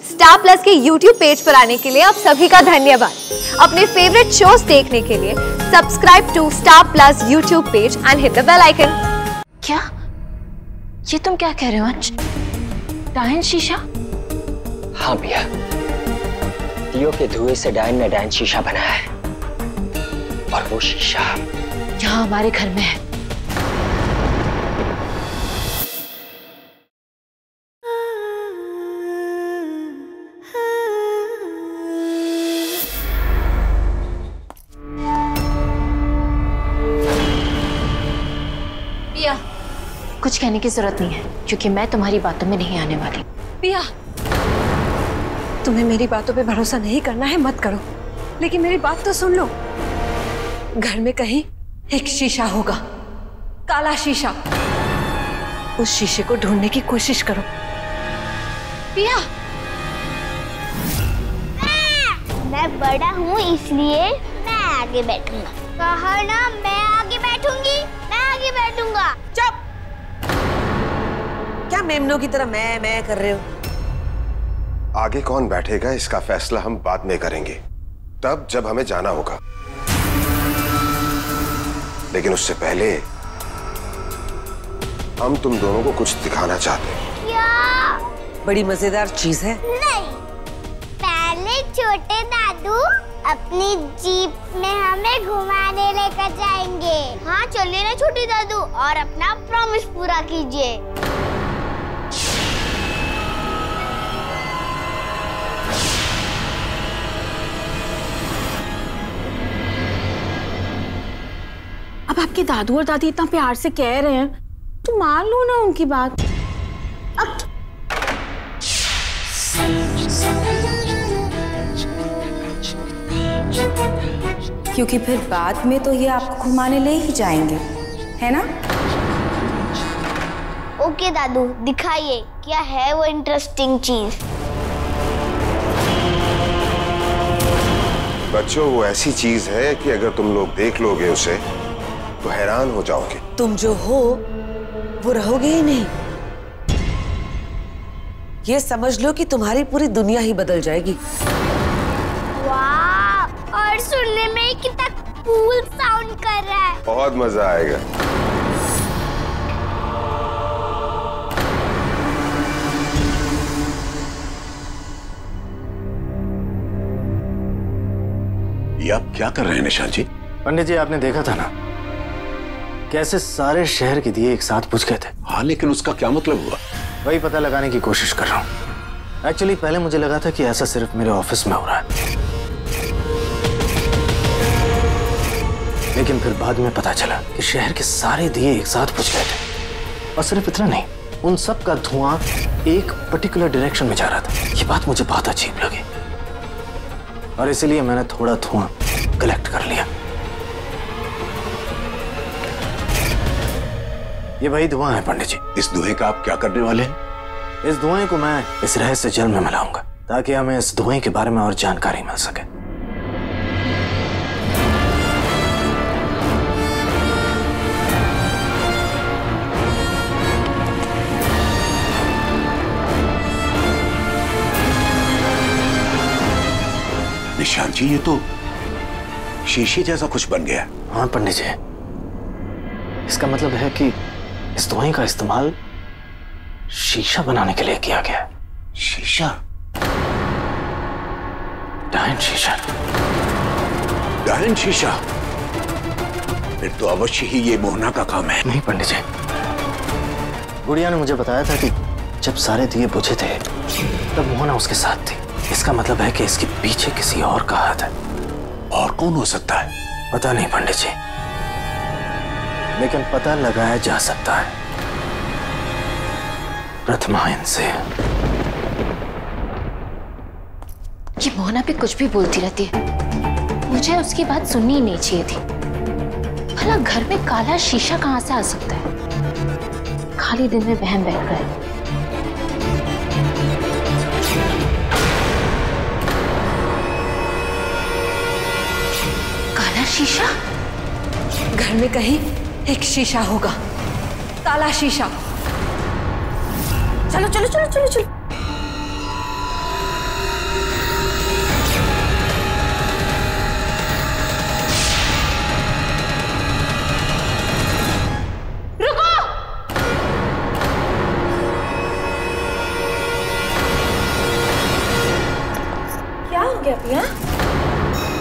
Star plus के YouTube page पर आने के लिए आप सभी का धन्यवाद। अपने फेवरेट शोज देखने के लिए subscribe to Star Plus YouTube page and hit the bell icon. क्या? ये तुम क्या कह रहे हो अंश? डायन शीशा? हाँ भैया, दियो के धुएं से डायन ने डायन शीशा बनाया है और वो शीशा यहाँ हमारे घर में है। पिया, कुछ कहने की जरूरत नहीं है क्योंकि मैं तुम्हारी बातों में नहीं आने वाली। पिया, तुम्हें मेरी बातों पे भरोसा नहीं करना है मत करो, लेकिन मेरी बात तो सुन लो। घर में कहीं एक शीशा होगा, काला शीशा। उस शीशे को ढूंढने की कोशिश करो। पिया, मैं बड़ा हूँ इसलिए मैं आगे बैठूंगा। कहा ना मैं आगे बैठूंगी, मैं आगे बैठूंगा। चुप! क्या मेमनों की तरह मैं कर रहे हो? आगे कौन बैठेगा इसका फैसला हम बाद में करेंगे, तब जब हमें जाना होगा। लेकिन उससे पहले हम तुम दोनों को कुछ दिखाना चाहते हैं। क्या? बड़ी मजेदार चीज है। नहीं, पहले छोटे दादू अपनी जीप में हमें घुमाने लेकर जाएंगे। हाँ चलिए ना छोटे दादू, और अपना प्रॉमिस पूरा कीजिए। अब आपके दादू और दादी इतना प्यार से कह रहे हैं तो मान लो ना उनकी बात। क्योंकि फिर बाद में तो ये आपको घुमाने ले ही जाएंगे, है ना? ओके दादू, दिखाइए क्या है वो इंटरेस्टिंग चीज। बच्चों, वो ऐसी चीज है कि अगर तुम लोग देख लोगे उसे तो हैरान हो जाओगे। तुम जो हो वो रहोगे ही नहीं। ये समझ लो कि तुम्हारी पूरी दुनिया ही बदल जाएगी। वाह, और सुनने में कितना कूल साउंड कर रहा है। बहुत मजा आएगा। ये आप क्या कर रहे हैं निशांत जी? पंडित जी, आपने देखा था ना कैसे सारे शहर के दिए एक साथ बुझ गए थे। हाँ, लेकिन उसका क्या मतलब हुआ? वही पता लगाने की कोशिश कर रहा हूँ। एक्चुअली पहले मुझे लगा था कि ऐसा सिर्फ मेरे ऑफिस में हो रहा है, लेकिन फिर बाद में पता चला कि शहर के सारे दिए एक साथ बुझ गए थे। और सिर्फ इतना नहीं, उन सब का धुआं एक पर्टिकुलर डायरेक्शन में जा रहा था। ये बात मुझे बहुत अजीब लगी और इसीलिए मैंने थोड़ा धुआं कलेक्ट कर लिया। ये वही धुआं है पंडित जी। इस धुएं का आप क्या करने वाले हैं? इस धुएं को मैं इस रहस्य जल में मिलाऊंगा ताकि हमें इस धुएं के बारे में और जानकारी मिल सके। निशांत जी, ये तो शीशे जैसा कुछ बन गया। हाँ पंडित जी, इसका मतलब है कि इस धुएं का इस्तेमाल शीशा बनाने के लिए किया गया है। शीशा? डायन शीशा। डायन शीशा? फिर तो अवश्य ही ये मोहना का काम है। नहीं पंडित जी, गुड़िया ने मुझे बताया था कि जब सारे दिए बुझे थे तब मोहना उसके साथ थी। इसका मतलब है कि इसके पीछे किसी और का हाथ है। और कौन हो सकता है? पता नहीं पंडित जी, लेकिन पता लगाया जा सकता है। प्रथमायन से। ये मोहना भी कुछ भी बोलती रहती है, मुझे उसकी बात सुननी ही नहीं चाहिए थी। भला घर में काला शीशा कहां से आ सकता है? खाली दिन में वहम बैठ गए। काला शीशा? घर में कहीं एक शीशा होगा, काला शीशा। चलो चलो चलो चलो चलो। गया पिया?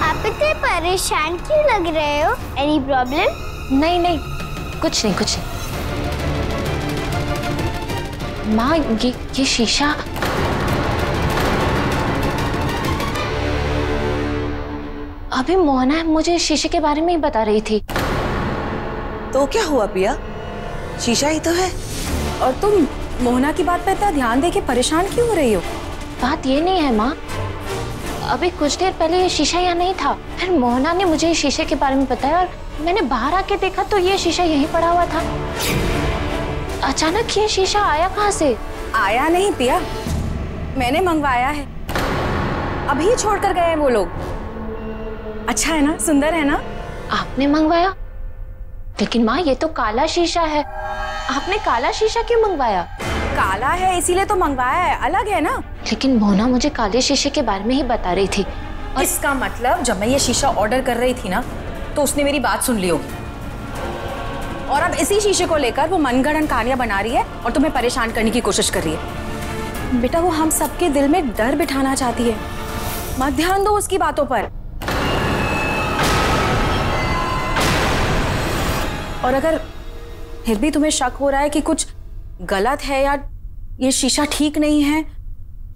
आप इतने परेशान क्यों लग रहे हो? Any problem? नहीं नहीं, कुछ नहीं कुछ नहीं। माँ, ये शीशा अभी मोहना मुझे शीशे के बारे में ही बता रही थी। तो क्या हुआ पिया? शीशा ही तो है। और तुम मोहना की बात पे इतना ध्यान दे के परेशान क्यों हो रही हो? बात ये नहीं है माँ, अभी कुछ देर पहले ये शीशा यहाँ नहीं था, फिर मोहना ने मुझे इस शीशे के बारे में बताया और मैंने बाहर आके देखा तो ये शीशा यहीं पड़ा हुआ था। अचानक ये शीशा आया कहाँ से? आया नहीं पिया, मैंने मंगवाया है। अभी छोड़ कर गए हैं वो लोग। अच्छा है ना, सुंदर है ना? आपने मंगवाया? लेकिन माँ ये तो काला शीशा है, आपने काला शीशा क्यों मंगवाया? काला है इसीलिए तो मंगवाया है, अलग है ना। लेकिन मोहना मुझे काले शीशे के बारे में ही बता रही थी। और इसका मतलब जब मैं ये शीशा ऑर्डर कर रही थी ना तो उसने मेरी बात सुन ली होगी और अब इसी शीशे को लेकर वो मनगढ़ंत कहानियां बना रही है और तुम्हें परेशान करने की कोशिश कर रही है। बेटा वो हम सबके दिल में डर बिठाना चाहती है, मत ध्यान दो उसकी बातों पर। और अगर फिर भी तुम्हें शक हो रहा है कि कुछ गलत है या ये शीशा ठीक नहीं है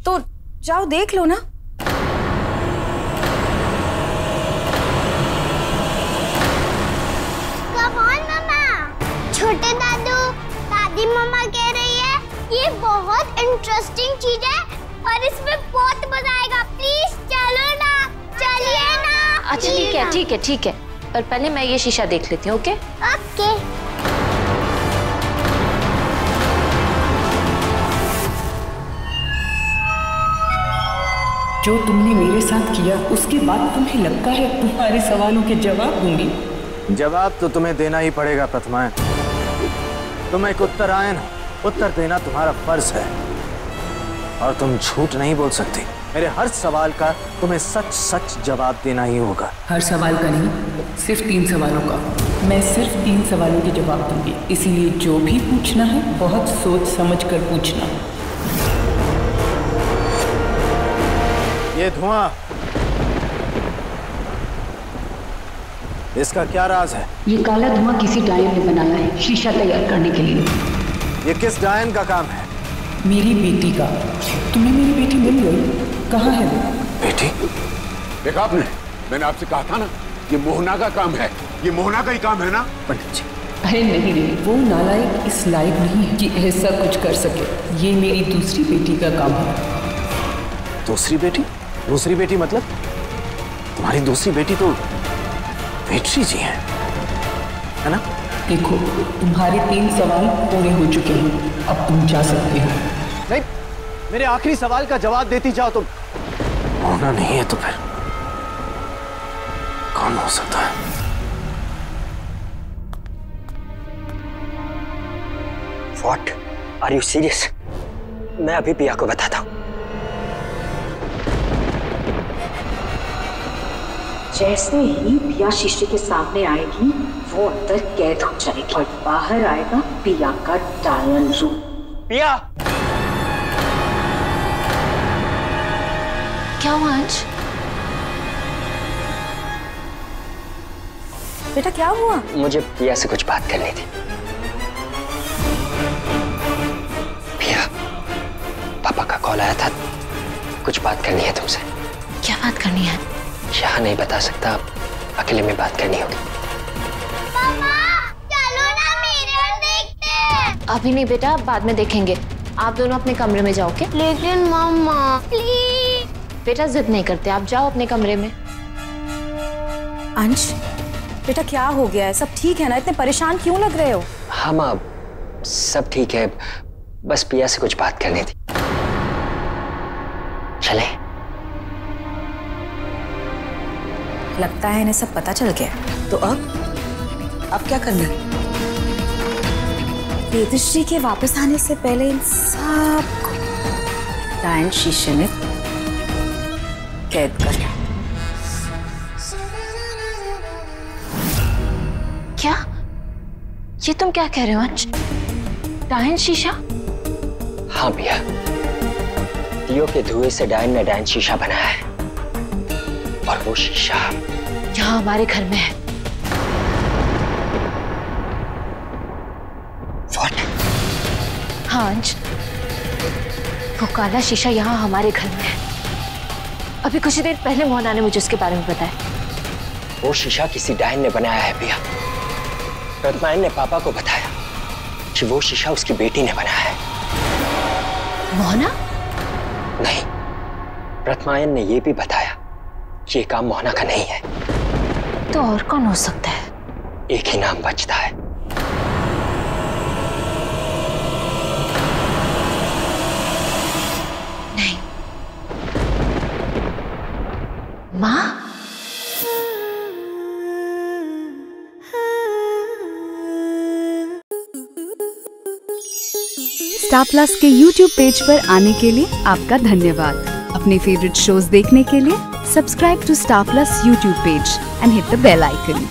तो जाओ देख लो ना। Come on mamma. छोटे दादू दादी मम्मा कह रही है ये बहुत इंटरेस्टिंग चीज है और इसमें बहुत मजा आएगा। प्लीज चलो ना, चलिए ना। अच्छा ठीक है ठीक है ठीक है, पर पहले मैं ये शीशा देख लेती हूँ। Okay okay. जो तुमने मेरे साथ किया उसके बाद तुम्हें लगता है तुम्हारे सवालों के जवाब दूंगी? जवाब तो तुम्हें देना ही पड़ेगा प्रथमायन। तुम एक उत्तरायण हो, उत्तर देना तुम्हारा फर्ज है और तुम झूठ नहीं बोल सकती। मेरे हर सवाल का तुम्हें सच सच जवाब देना ही होगा। हर सवाल का नहीं, सिर्फ 3 सवालों का। मैं सिर्फ 3 सवालों के जवाब दूंगी, इसीलिए जो भी पूछना है बहुत सोच समझ कर पूछना। ये धुआं, इसका क्या राज है? ये काला धुआं किसी डायन ने बनाया है शीशा तैयार करने के लिए। ये किस डायन का काम है? मेरी बेटी का। तुम्हें मेरी बेटी मिल गई? कहाँ है वो? बेटी? देखा आपने, मैंने आपसे कहा था ना ये मोहना का काम है, ये मोहना का ही काम है ना पंडित जी। अरे नहीं नहीं, वो नालायक इस लायक नहीं है कि ऐसा कुछ कर सके। ये मेरी दूसरी बेटी का काम है। दूसरी बेटी? दूसरी बेटी मतलब? तुम्हारी दूसरी बेटी तो वेट्री जी है ना? देखो तुम्हारे 3 सवाल पूरे हो चुके हैं, अब तुम जा सकते हो। नहीं, मेरे आखिरी सवाल का जवाब देती जाओ तुम। मोहना नहीं है तो फिर कौन हो सकता है? What? Are you serious? मैं अभी पिया को बताता हूँ। जैसे ही पिया शीशे के सामने आएगी वो अंदर कैद हो जाएगी और बाहर आएगा पिया का डायन रूप। पिया! क्या हुआ अंश? बेटा क्या हुआ? मुझे पिया से कुछ बात करनी थी। पिया, पापा का कॉल आया था, कुछ बात करनी है तुमसे। क्या बात करनी है? यहाँ नहीं बता सकता, अकेले में बात करनी होगी। मामा, चलो ना मिरर देखते हैं। अभी नहीं बेटा, बाद में देखेंगे। आप दोनों अपने कमरे में जाओ। क्या? लेकिन मामा प्लीज। बेटा जिद नहीं करते, आप जाओ अपने कमरे में। अंश बेटा क्या हो गया है? सब ठीक है ना? इतने परेशान क्यों लग रहे हो? हाँ माँ, सब ठीक है, बस पिया से कुछ बात करनी थी। चले? लगता है इन्हें सब पता चल गया। तो अब क्या करना है? वेदश्री के वापस आने से पहले इन सब डायन शीशे में कैद करना। क्या? ये तुम क्या कह रहे हो अंश? डायन शीशा? हाँ भैया, दियो के धुएं से डायन ने डायन शीशा बनाया है और वो शीशा यहाँ हमारे घर में है। What? हाँ अंश, वो काला शीशा यहाँ हमारे घर में है। अभी कुछ देर पहले मोहना ने मुझे उसके बारे में बताया। वो शीशा किसी डायन ने बनाया है पिया। रत्नायन ने पापा को बताया कि वो शीशा उसकी बेटी ने बनाया है। मोहना? नहीं, रत्नायन ने ये भी बताया कि ये काम मोहना का नहीं है। तो और कौन हो सकता है? एक ही नाम बचता है। नहीं, माँ? स्टार प्लस के YouTube पेज पर आने के लिए आपका धन्यवाद। अपने फेवरेट शोज देखने के लिए subscribe to Star Plus YouTube page and hit the bell icon.